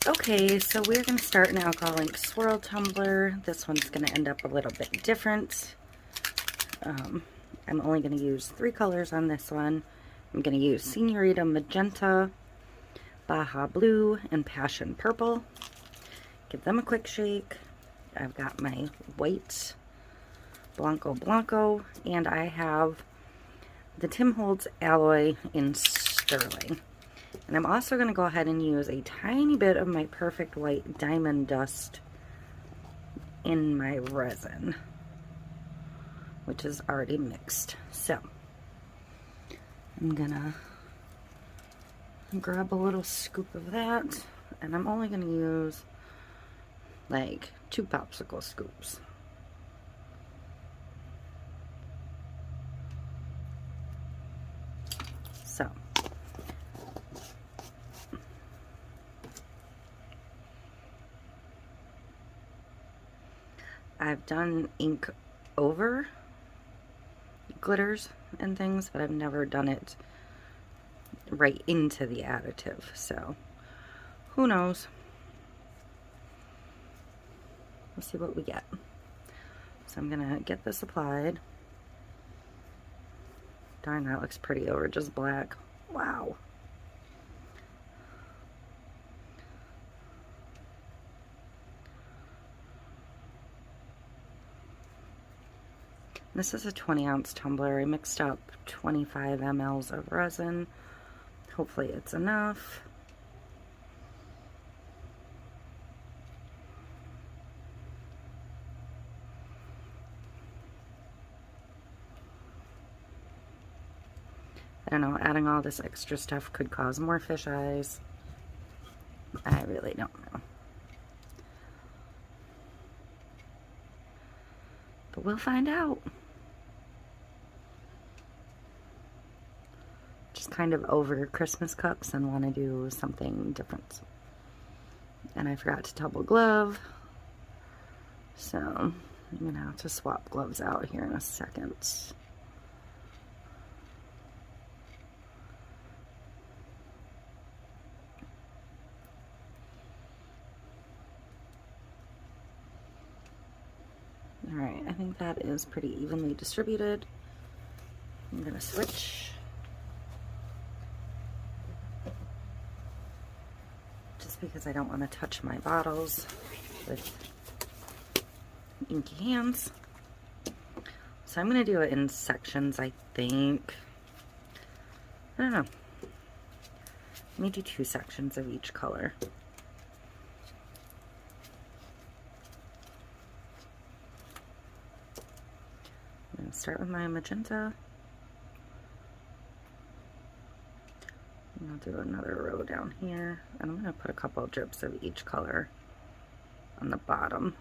Okay, so we're going to start an alcohol ink swirl tumbler. This one's going to end up a little bit different. I'm only going to use 3 colors on this one. I'm going to use Senorita Magenta, Baja Blue, and Passion Purple. Give them a quick shake. I've got my white Blanco, and I have the Tim Holtz Alloy in Sterling. And I'm also going to go ahead and use a tiny bit of my Perfect White Diamond Dust in my resin, which is already mixed. So I'm going to grab a little scoop of that, and I'm only going to use like 2 popsicle scoops. So I've done ink over glitters and things, but I've never done it right into the additive, so who knows. We'll see what we get. So I'm gonna get this applied. Darn, that looks pretty over just black. Wow. This is a 20-ounce tumbler. I mixed up 25 mLs of resin. Hopefully it's enough. I don't know, adding all this extra stuff could cause more fish eyes. I really don't know. But we'll find out. Just kind of over Christmas cups and want to do something different. And I forgot to double glove. So I'm going to have to swap gloves out here in a second. Alright, I think that is pretty evenly distributed. I'm going to switch. Just because I don't want to touch my bottles with inky hands. So I'm going to do it in sections, I think. I don't know. Let me do 2 sections of each color. I'm going to start with my magenta. And I'll do another row down here. And I'm going to put a couple of drips of each color on the bottom.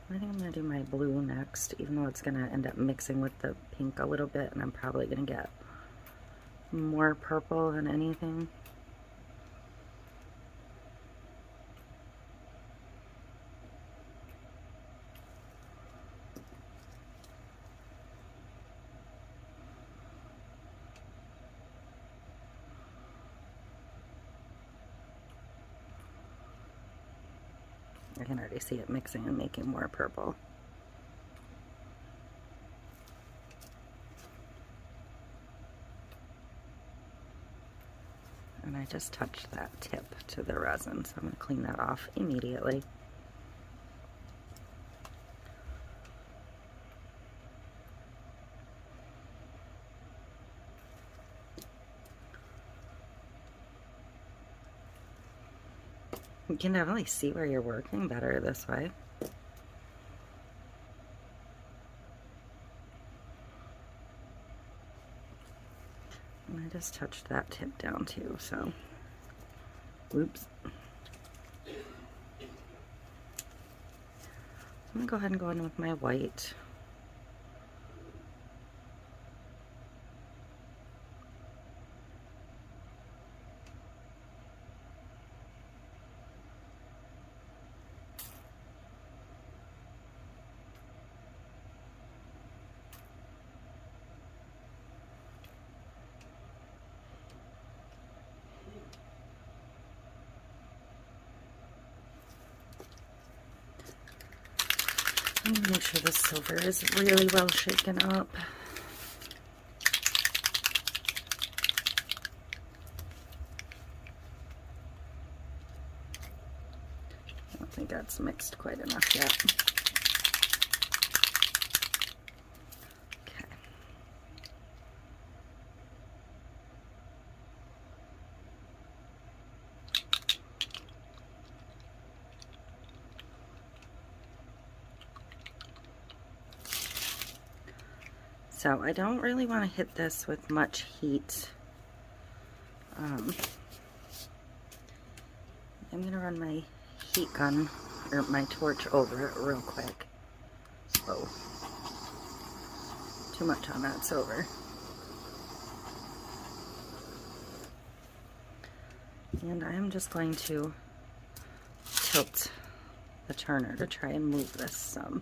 I think I'm going to do my blue next, even though it's going to end up mixing with the pink a little bit, and I'm probably going to get more purple than anything. I can already see it mixing and making more purple. And I just touched that tip to the resin, so I'm going to clean that off immediately. You can definitely see where you're working better this way. And I just touched that tip down too, so whoops. I'm gonna go ahead and go in with my white. I'm going to make sure this silver is really well shaken up. I don't think that's mixed quite enough yet. Okay. So I don't really want to hit this with much heat. I'm going to run my heat gun, or my torch, over it real quick. Oh, too much on that silver. And I'm just going to tilt the turner to try and move this some.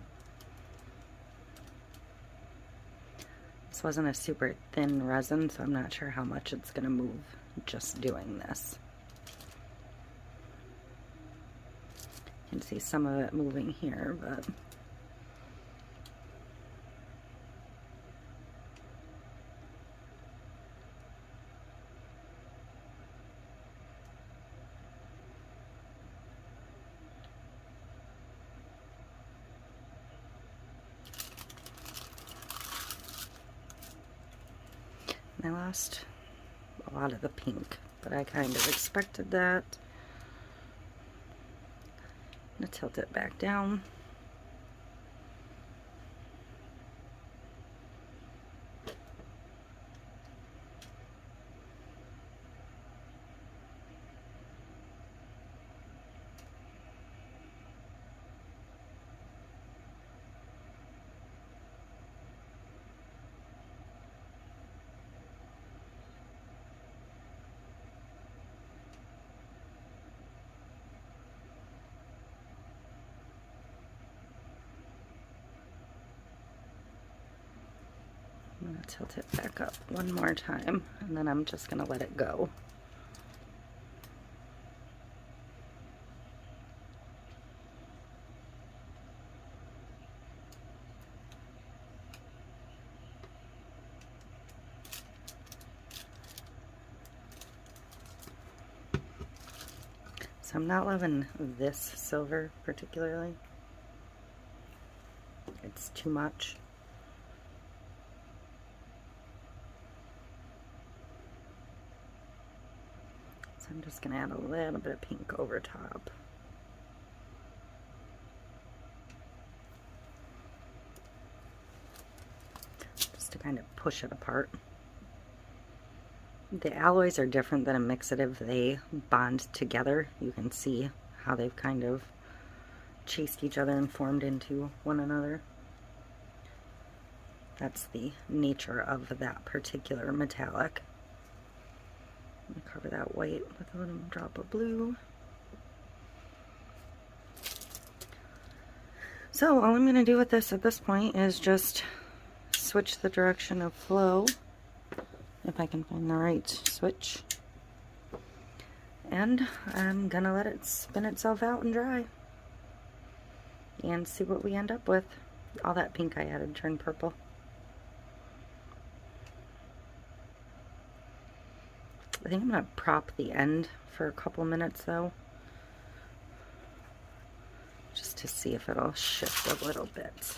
This wasn't a super thin resin, so I'm not sure how much it's going to move just doing this. You can see some of it moving here, but I lost a lot of the pink, but I kind of expected that. I'm going to tilt it back down. I'm going to tilt it back up one more time, and then I'm just going to let it go. So I'm not loving this silver particularly. It's too much. So I'm just going to add a little bit of pink over top. Just to kind of push it apart. The alloys are different than a mixative. They bond together. You can see how they've kind of chased each other and formed into one another. That's the nature of that particular metallic. I'm going to cover that white with a little drop of blue. So all I'm going to do with this at this point is just switch the direction of flow, if I can find the right switch. And I'm going to let it spin itself out and dry. And see what we end up with. All that pink I added turned purple. I think I'm going to prop the end for a couple minutes though, just to see if it'll shift a little bit.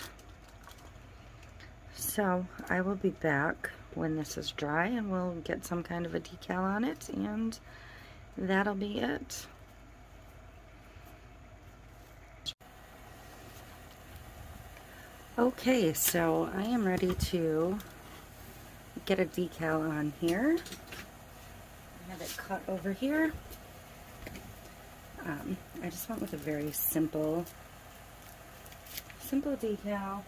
So I will be back when this is dry and we'll get some kind of a decal on it, and that'll be it. Okay, so I am ready to get a decal on here. I have it cut over here. I just went with a very simple decal.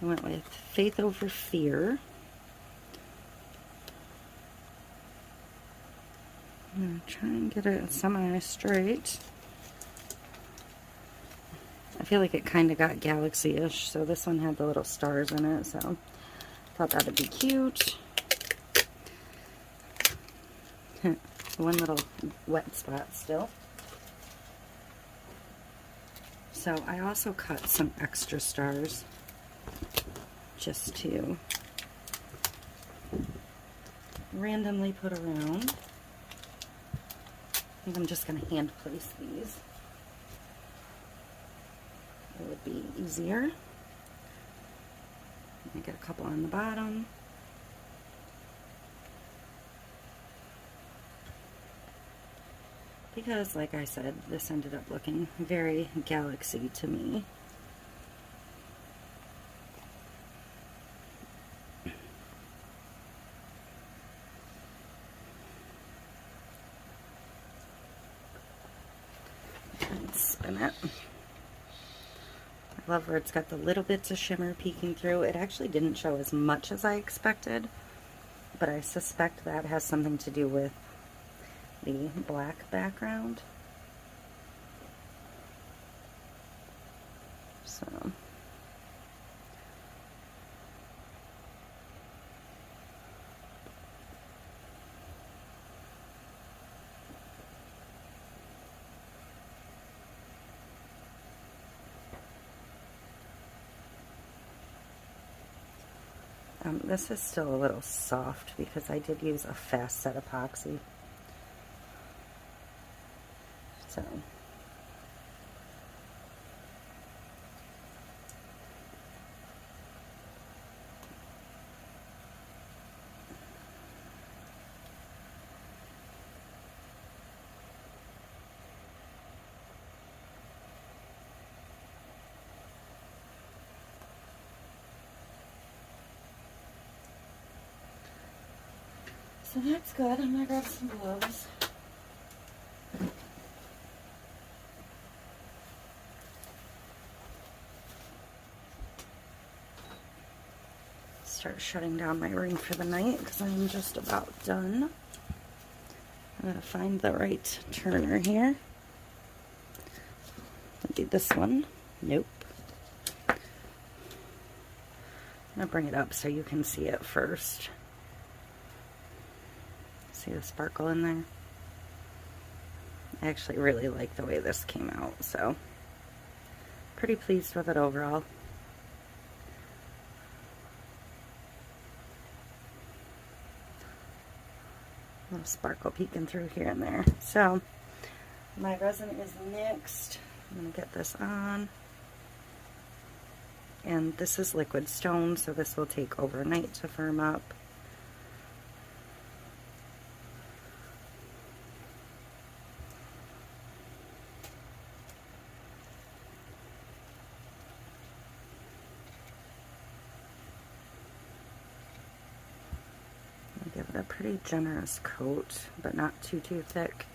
I went with Faith Over Fear. I'm going to try and get it semi-straight. I feel like it kind of got galaxy-ish, so this one had the little stars in it, so thought that'd be cute. One little wet spot still. So I also cut some extra stars just to randomly put around. I think I'm just going to hand place these. It would be easier. I get a couple on the bottom. Because, like I said, this ended up looking very galaxy to me. And spin it. I love where it's got the little bits of shimmer peeking through. It actually didn't show as much as I expected, but I suspect that has something to do with the black background. So this is still a little soft because I did use a fast set epoxy. So that's good. I'm gonna grab some gloves. Start shutting down my room for the night because I'm just about done. I'm gonna find the right turner here. Maybe this one. Nope. I'm gonna bring it up so you can see it first. See the sparkle in there? I actually really like the way this came out, so pretty pleased with it overall. A little sparkle peeking through here and there. So my resin is mixed. I'm going to get this on. And this is liquid stone, so this will take overnight to firm up. Give it a pretty generous coat, but not too thick.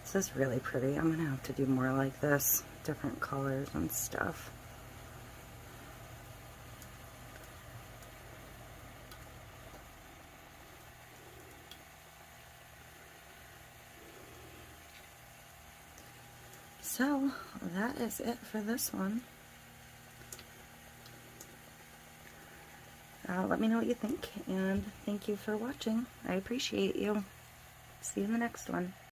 This is really pretty. I'm gonna have to do more like this, different colors and stuff. So that is it for this one. Let me know what you think, and thank you for watching. I appreciate you. See you in the next one.